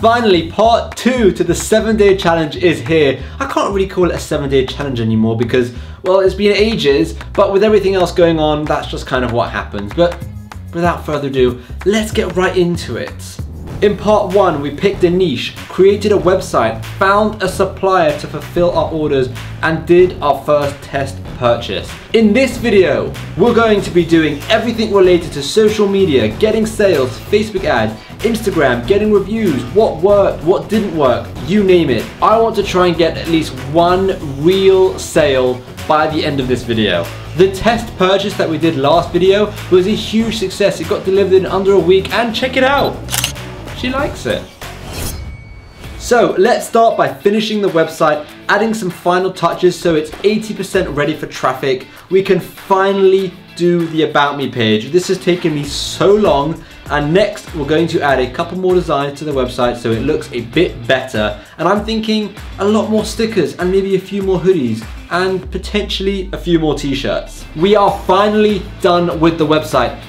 Finally, part 2 to the 7-day challenge is here. I can't really call it a 7-day challenge anymore because, well, it's been ages, but with everything else going on, that's just kind of what happens. But without further ado, let's get right into it. In part 1, we picked a niche, created a website, found a supplier to fulfill our orders, and did our first test purchase. In this video, we're going to be doing everything related to social media, getting sales, Facebook ads, Instagram, getting reviews, what worked, what didn't work, you name it. I want to try and get at least one real sale by the end of this video. The test purchase that we did last video was a huge success. It got delivered in under a week, and check it out. She likes it. So let's start by finishing the website, adding some final touches so it's 80% ready for traffic. We can finally do the About Me page. This has taken me so long, and next we're going to add a couple more designs to the website so it looks a bit better. And I'm thinking a lot more stickers and maybe a few more hoodies and potentially a few more t-shirts. We are finally done with the website.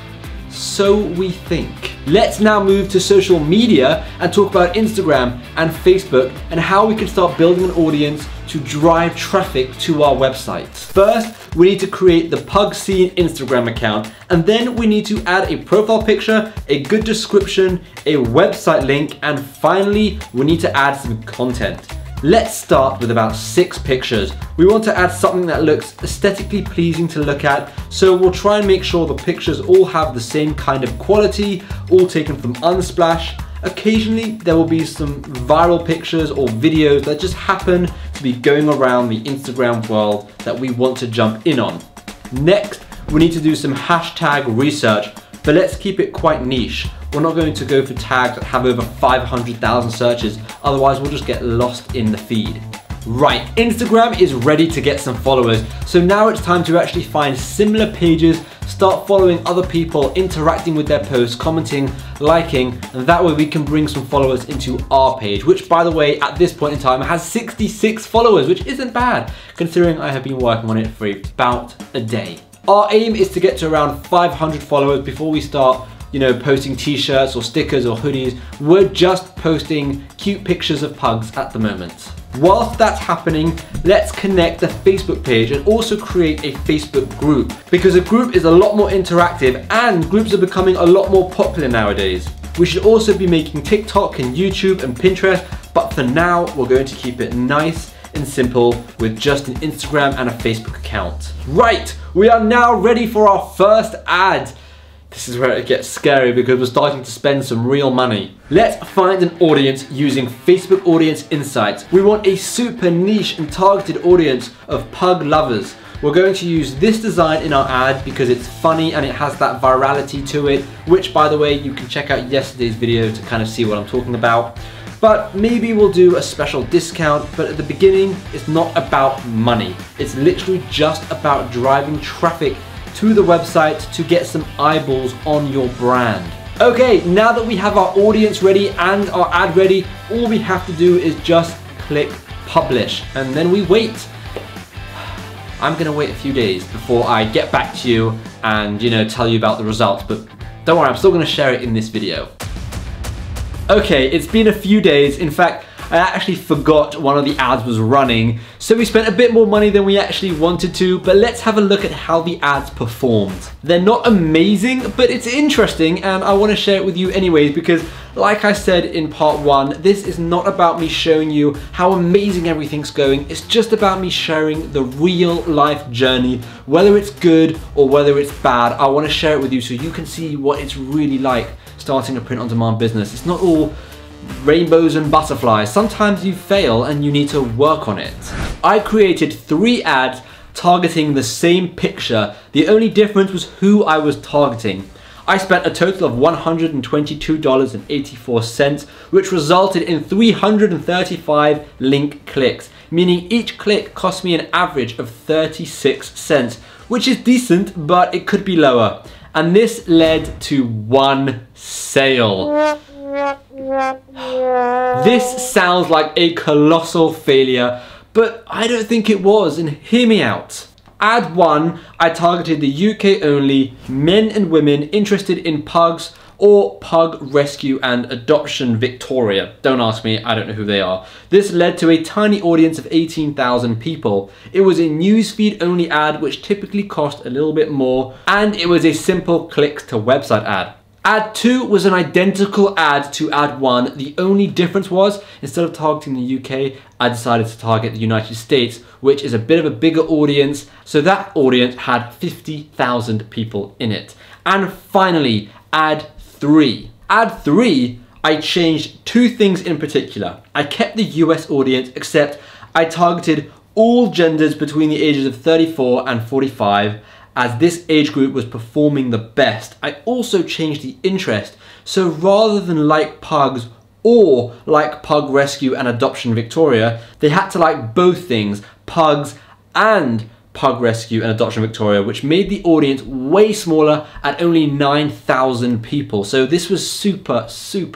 So we think. Let's now move to social media and talk about Instagram and Facebook and how we can start building an audience to drive traffic to our website. First, we need to create the Pugscene Instagram account, and then we need to add a profile picture, a good description, a website link, and finally, we need to add some content. Let's start with about 6 pictures. We want to add something that looks aesthetically pleasing to look at, so we'll try and make sure the pictures all have the same kind of quality, all taken from Unsplash. Occasionally, there will be some viral pictures or videos that just happen to be going around the Instagram world that we want to jump in on. Next, we need to do some hashtag research, but let's keep it quite niche. We're not going to go for tags that have over 500,000 searches, otherwise we'll just get lost in the feed. Right, Instagram is ready to get some followers, so now it's time to actually find similar pages, start following other people, interacting with their posts, commenting, liking, and that way we can bring some followers into our page, which by the way, at this point in time, has 66 followers, which isn't bad, considering I have been working on it for about a day. Our aim is to get to around 500 followers before we start posting t-shirts or stickers or hoodies. We're just posting cute pictures of pugs at the moment. Whilst that's happening, let's connect the Facebook page and also create a Facebook group, because a group is a lot more interactive and groups are becoming a lot more popular nowadays. We should also be making TikTok and YouTube and Pinterest, but for now, we're going to keep it nice and simple with just an Instagram and a Facebook account. Right, we are now ready for our first ad. This is where it gets scary because we're starting to spend some real money. Let's find an audience using Facebook Audience Insights. We want a super niche and targeted audience of pug lovers. We're going to use this design in our ad because it's funny and it has that virality to it, which by the way, you can check out yesterday's video to kind of see what I'm talking about. But maybe we'll do a special discount, but at the beginning, it's not about money. It's literally just about driving traffic to the website to get some eyeballs on your brand. Okay, now that we have our audience ready and our ad ready, all we have to do is just click publish, and then we wait. I'm gonna wait a few days before I get back to you and tell you about the results, but don't worry, I'm still gonna share it in this video. Okay, it's been a few days. In fact, I actually forgot one of the ads was running, so we spent a bit more money than we actually wanted to, but let's have a look at how the ads performed. They're not amazing, but it's interesting and I want to share it with you anyways because like I said in part 1, this is not about me showing you how amazing everything's going, it's just about me sharing the real life journey, whether it's good or whether it's bad. I want to share it with you so you can see what it's really like starting a print-on-demand business. It's not all rainbows and butterflies. Sometimes you fail and you need to work on it. I created 3 ads targeting the same picture. The only difference was who I was targeting. I spent a total of $122.84, which resulted in 335 link clicks, meaning each click cost me an average of 36 cents, which is decent, but it could be lower. And this led to 1 sale. This sounds like a colossal failure, but I don't think it was, and hear me out. Ad 1, I targeted the UK only men and women interested in pugs or Pug Rescue and Adoption Victoria. Don't ask me, I don't know who they are. This led to a tiny audience of 18,000 people. It was a newsfeed only ad which typically cost a little bit more, and it was a simple click to website ad. Ad 2 was an identical ad to ad 1. The only difference was, instead of targeting the UK, I decided to target the United States, which is a bit of a bigger audience. So that audience had 50,000 people in it. And finally, ad 3. Ad 3, I changed two things in particular. I kept the US audience, except I targeted all genders between the ages of 34 and 45, as this age group was performing the best. I also changed the interest, so rather than like pugs or like Pug Rescue and Adoption Victoria, they had to like both things, pugs and Pug Rescue and Adoption Victoria, which made the audience way smaller at only 9,000 people. So this was super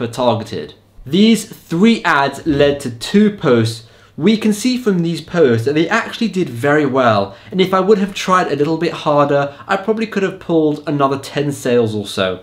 targeted. These 3 ads led to 2 posts. We can see from these posts that they actually did very well, and if I would have tried a little bit harder, I probably could have pulled another 10 sales or so.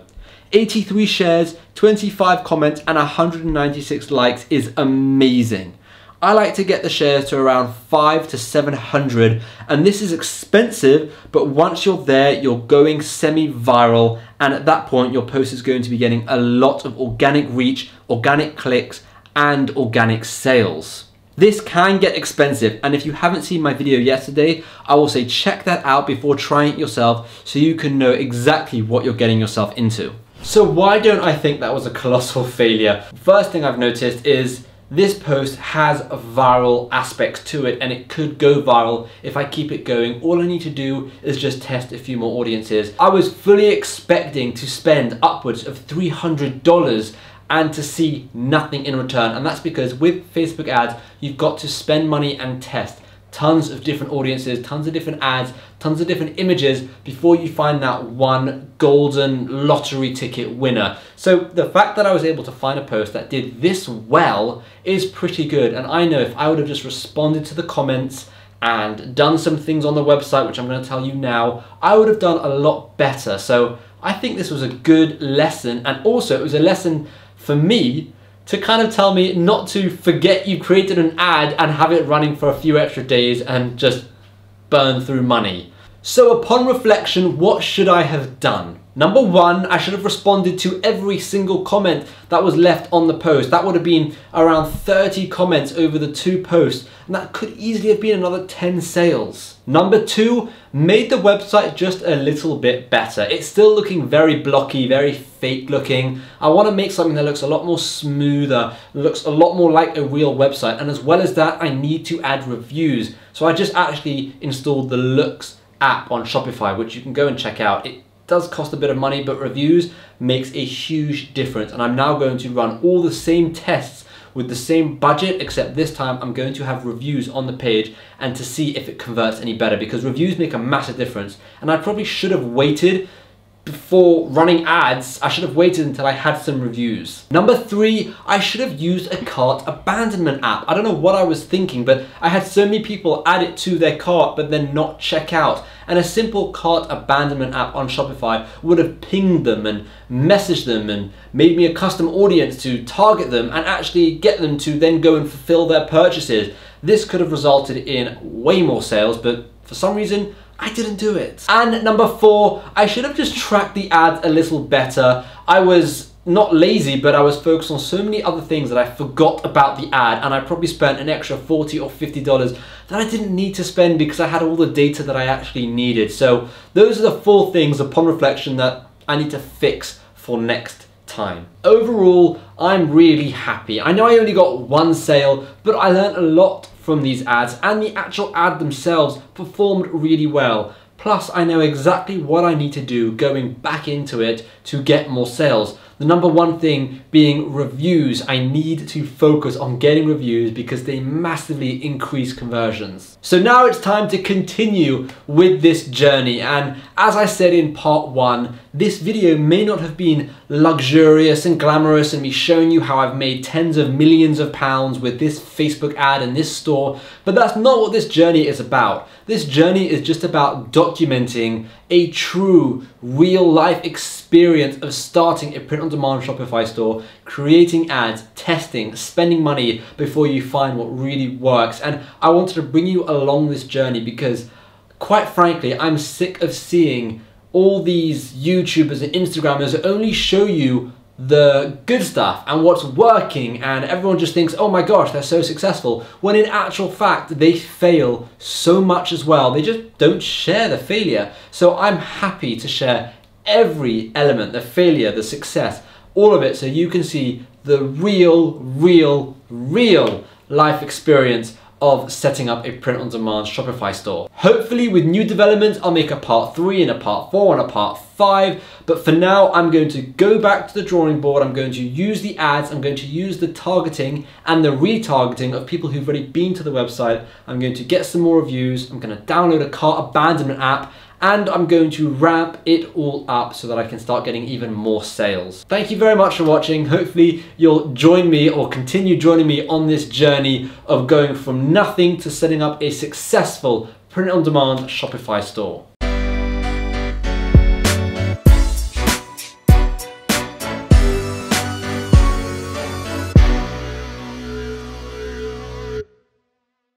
83 shares, 25 comments, and 196 likes is amazing. I like to get the shares to around 500 to 700, and this is expensive, but once you're there, you're going semi-viral, and at that point, your post is going to be getting a lot of organic reach, organic clicks, and organic sales. This can get expensive, and if you haven't seen my video yesterday, I will say check that out before trying it yourself so you can know exactly what you're getting yourself into. So why don't I think that was a colossal failure? First thing I've noticed is this post has viral aspects to it, and it could go viral if I keep it going. All I need to do is just test a few more audiences. I was fully expecting to spend upwards of $300 and to see nothing in return, and that's because with Facebook ads you've got to spend money and test tons of different audiences, tons of different ads, tons of different images before you find that one golden lottery ticket winner. So the fact that I was able to find a post that did this well is pretty good, and I know if I would have just responded to the comments and done some things on the website, which I'm going to tell you now, I would have done a lot better. So I think this was a good lesson, and also it was a lesson for me to kind of tell me not to forget you created an ad and have it running for a few extra days and just burn through money. So upon reflection, what should I have done? Number 1, I should have responded to every single comment that was left on the post. That would have been around 30 comments over the 2 posts, and that could easily have been another 10 sales. Number 2, made the website just a little bit better. It's still looking very blocky, very fake looking. I want to make something that looks a lot more smoother, looks a lot more like a real website, and as well as that, I need to add reviews. So I just actually installed the Loox app on Shopify, which you can go and check out. It does cost a bit of money, but reviews makes a huge difference, and I'm now going to run all the same tests with the same budget, except this time I'm going to have reviews on the page and to see if it converts any better, because reviews make a massive difference. And I probably should have waited before running ads. I should have waited until I had some reviews. Number 3, I should have used a cart abandonment app. I don't know what I was thinking, but I had so many people add it to their cart but then not check out. And a simple cart abandonment app on Shopify would have pinged them and messaged them and made me a custom audience to target them and actually get them to then go and fulfill their purchases. This could have resulted in way more sales, but for some reason, I didn't do it. And number 4, I should have just tracked the ads a little better. I was not lazy, but I was focused on so many other things that I forgot about the ad, and I probably spent an extra $40 or $50 that I didn't need to spend because I had all the data that I actually needed. So those are the 4 things upon reflection that I need to fix for next time. Overall, I'm really happy. I know I only got 1 sale, but I learned a lot from these ads, and the actual ad themselves performed really well. Plus, I know exactly what I need to do going back into it to get more sales. The number 1 thing being reviews. I need to focus on getting reviews because they massively increase conversions. So now it's time to continue with this journey, and as I said in part 1, this video may not have been luxurious and glamorous and me showing you how I've made tens of millions of pounds with this Facebook ad and this store, but that's not what this journey is about. This journey is just about documenting a true real life experience of starting a print on print-on-demand Shopify store, creating ads, testing, spending money before you find what really works. And I wanted to bring you along this journey because, quite frankly, I'm sick of seeing all these YouTubers and Instagrammers only show you the good stuff and what's working, and everyone just thinks, oh my gosh, they're so successful, when in actual fact they fail so much as well. They just don't share the failure. So I'm happy to share every element, the failure, the success, all of it, so you can see the real life experience of setting up a print-on-demand Shopify store. Hopefully with new developments, I'll make a part 3 and a part 4 and a part 5. But for now, I'm going to go back to the drawing board. I'm going to use the ads. I'm going to use the targeting and the retargeting of people who've already been to the website. I'm going to get some more reviews. I'm going to download a cart abandonment app, and I'm going to ramp it all up so that I can start getting even more sales. Thank you very much for watching. Hopefully you'll join me or continue joining me on this journey of going from nothing to setting up a successful print-on-demand Shopify store.